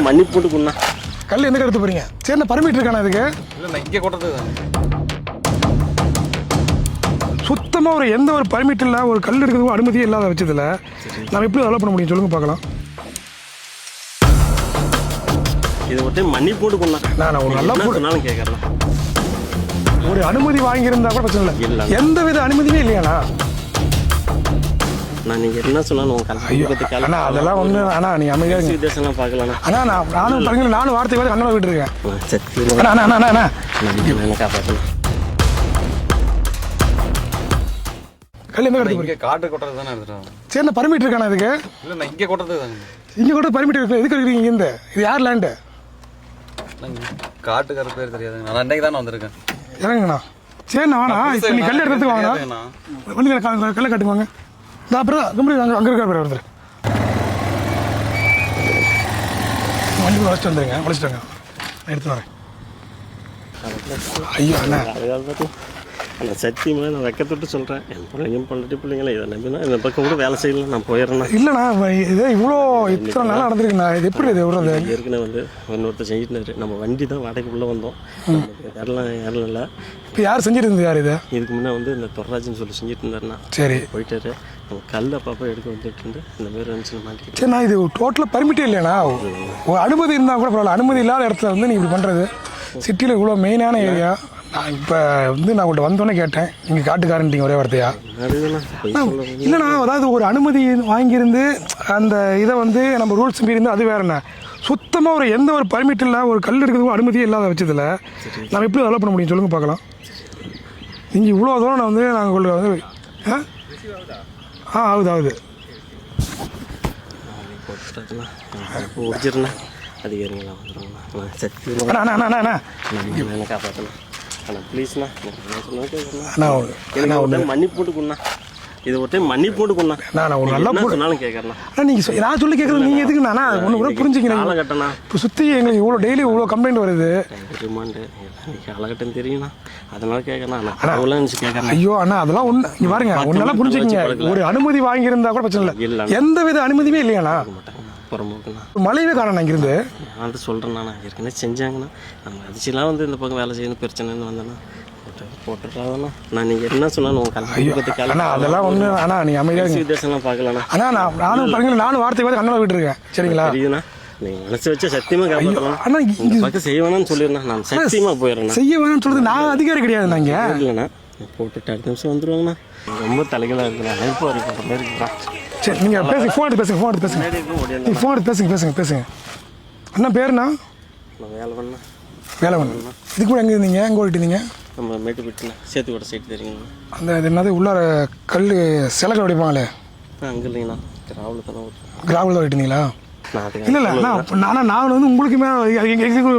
மன்னிப்புட்டுக்குண்ணா கல் எந்த எடுத்து போறீங்க? சரி, பர்மிட் இருக்காண்ணா இதுக்கு? இல்லை, இங்கே கொட்டது சுத்தமாக ஒரு எந்த ஒரு பர்மிட் இல்லை, ஒரு கல் எடுக்கிறதுக்கும் அனுமதியே இல்லாத வச்சதில்ல நம்ம எப்படி டெவலப் பண்ண முடியும் சொல்லுங்க பார்க்கலாம். இது மட்டும் மன்னிப்புட்டுக்குண்ணா. நான் ஒரு நல்லா சொன்னாலும் கேட்கறேன். ஒரு அனுமதி வாங்கியிருந்தா கூட பிரச்சனை இல்லை, எந்த வித அனுமதியுமே இல்லையாண்ணா? நான் நீங்கள் என்ன சொன்னாலும் அண்ணா அதெல்லாம் ஒன்று அண்ணா நீங்கள் அமைதியாக வித்தியாசம்லாம் பார்க்கலாம். அண்ணா நானும் பாருங்க, நானும் வார்த்தை வேறு அண்ணா விட்டு இருக்கேன். சரி, அண்ணா அண்ணா அண்ணா காப்பாற்றலாம். கல் எந்த எடுத்து இங்கே காட்டு கொட்டுறது தானே எடுத்துட்டோம். சரி, பர்மிட் இருக்காண்ணா இதுக்கு? இல்லை, நான் இங்கே கொட்டுறது தாங்க. இங்கே கூட பர்மிட் இருக்கு, எதுக்கு இருக்கிறீங்க இங்கே? இது யார் லேண்டு? காட்டுக்கார பேர் தெரியாதுங்க. நான் அன்றைக்கு தானே வந்திருக்கேன். இறங்குங்கண்ணா. சரிண்ணா வாண்ணா, இப்போ நீ கல் எடுத்துட்டு வாங்கண்ணா. வண்டி கல்லை காட்டுவாங்க. இந்த அப்புறம் அங்கே இருக்க பேர் ஒருத்தர் வண்டி வளைச்சிட்டு வந்துருங்க, வளைச்சிட்டாங்க, நான் எடுத்து வரேன். ஐயோ அண்ணா, அந்த சத்தியமாக நான் வெக்கத்தொட்டு சொல்கிறேன். என் பிள்ளைங்க பிள்ளைங்களே இதை நம்பினா இந்த பக்கம் கூட வேலை செய்யலாம், நான் போயிடுறேன். இல்லைண்ணா, இது இவ்வளோ இத்தனை நாளாக நடந்திருக்குண்ணா, இது எப்படி இது விடுறது? ஏற்கனவே வந்து இன்னொருத்தர் செஞ்சுட்டு நம்ம வண்டி தான் வாடகைக்குள்ளே வந்தோம், ஏறல. இப்போ யார் செஞ்சுட்டு இருந்தது? யார் இது? இதுக்கு முன்னே வந்து இந்த தொர்ராஜின்னு சொல்லி செஞ்சுட்டு இருந்தாருண்ணா. சரி, போயிட்டாரு. நம்ம கல் அப்பப்போ எடுக்க வந்துட்டு இருந்து இந்த மாதிரி இருந்துச்சு மாட்டிக்கிட்டு. சரிண்ணா, இது டோட்டலாக பர்மிட்டே இல்லைண்ணா. ஒரு அனுமதி இருந்தால் கூட பரவாயில்ல, அனுமதி இல்லாத இடத்துல வந்து நீ இப்படி பண்ணுறது. சிட்டியில் இவ்வளோ மெயினான ஏரியா. நான் இப்போ வந்து நான் உங்கள்கிட்ட வந்தோன்னே கேட்டேன், நீங்கள் காட்டுக்காரன்ட்டீங்க ஒரே வார்த்தையா? இல்லைண்ணா, அதாவது ஒரு அனுமதி வாங்கியிருந்து அந்த இதை வந்து நம்ம ரூல்ஸ் மீறிந்து அது வேறண்ணா. சுத்தமாக ஒரு எந்த ஒரு பர்மிட் இல்லை, ஒரு கல் எடுக்கிறதுக்கும் அனுமதியே இல்லாத வச்சதில்ல நம்ம எப்படி டெவலப் பண்ண முடியும் சொல்லுங்க பார்க்கலாம். நீங்கள் இவ்வளோ தூரம் நான் வந்து நாங்கள் உங்களுக்கு வந்து ஆகுது முடிச்சிருண்ணா. அதிகாரிங்களா வந்துடுவாங்கண்ணா. சரி, அண்ணா அண்ணா அண்ணா என்ன காப்பாற்றலாம். அண்ணா ப்ளீஸ்ண்ணா, அண்ணா மன்னிப்புட்டுக்குண்ணா. இது ஒரு டைம் மன்னிப்புட்டுக்குண்ணா. நான் ஒரு நல்லா சொன்னாலும் கேட்கறேண்ணா. நீங்கள் நான் சொல்லி கேட்குறது நீங்கள் எதுக்குண்ணா? ஒன்று கூட புரிஞ்சுக்கிறேன். காலகட்டண்ணா, இப்போ சுற்றி எங்களுக்கு இவ்வளோ டெய்லி இவ்வளோ கம்ப்ளைண்ட் வருது. ரிமாண்டு காலகட்டம் தெரியுண்ணா, அதனால கேட்கறேன். அவ்வளோ கேட்கறேன். ஐயோ அண்ணா, அதெல்லாம் ஒன்று இங்கே பாருங்க, ஒன்றெல்லாம் புரிஞ்சுக்கிங்க. ஒரு அனுமதி வாங்கியிருந்தா கூட பிரச்சனை இல்லை, எந்த வித அனுமதியுமே இல்லையாண்ணா? மழையவே காரணம் இங்கிருந்து நான் சொல்கிறேண்ணா. ஏற்கனவே செஞ்சாங்கண்ணா, நம்ம அதிர்ச்சியெல்லாம் வந்து இந்த பக்கம் வேலை செய்யணும் பிரச்சனைன்னு வந்தேண்ணா. போட்டுறாதண்ணா. நான் நீங்கள் என்ன சொன்னாலும் அண்ணா அதெல்லாம் ஒன்று அண்ணா நீங்கள் அமைதியாக வித்தியாசம்லாம் பார்க்கலாண்ணா. அண்ணா நானும் பாருங்க, நானும் வார்த்தை வேறு அண்ணா விட்டு இருக்கேன். சரிங்களா? தெரியுதுண்ணா, நீங்கள் மனசு வச்சா சத்தியமாக காப்பாற்றலாம். அண்ணா இந்த பக்கம் செய்ய வேணாம்னு சொல்லிடுறேன், நான் சத்தியமாக போயிடுறேன். செய்ய வேணாம்னு சொல்கிறது நான் அதிகாரி கிடையாது. நாங்கள் இல்லைண்ணா, போட்டுட்டு அடுத்த நிமிஷம் வந்துடுவாங்கண்ணா. ரொம்ப தலைகளாக இருக்குண்ணா, நெருப்பு வரைக்கும் மாதிரி இருக்கிறான். சரி, நீங்கள் பேசுங்க, ஃபோன் எடுத்து பேசுங்க, நீங்கள் ஃபோன் எடுத்து பேசுங்க. அண்ணா பேருண்ணா? வேலைவண்ணா. வேலைவண்ணா. இதுக்கு கூட எங்கே இருந்தீங்க? எங்கே ஓடிட்டு நம்ம மேட்டுப்பட்டுண்ணா, சேத்துக்கோட்டை சைட்டு தெரியுங்கண்ணா. அந்த இது என்னது உள்ளார கல் சிலக்கல் வடிப்பாங்களே? அங்கே இல்லைங்கண்ணா, கிராவில் ஓடிட்டுங்களா? இல்லை நான் வந்து உங்களுக்குமே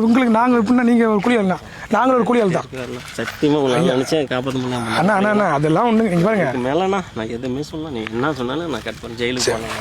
உங்களுக்கு நாங்கள் எப்படின்னா நீங்கள் ஒரு குளியல்னா நாங்கள் ஒரு குளியல் தான். சத்தியமாக உங்களை நினச்சேன் காப்பாற்ற முடியாது. அண்ணா அதெல்லாம் ஒன்று நீங்கள் பாருங்க மேலேண்ணா நான் எதுவுமே சொன்னேன், நீ என்ன சொன்னாலும் நான் கட் பண்ணி ஜெயிலுக்கு போனேன்.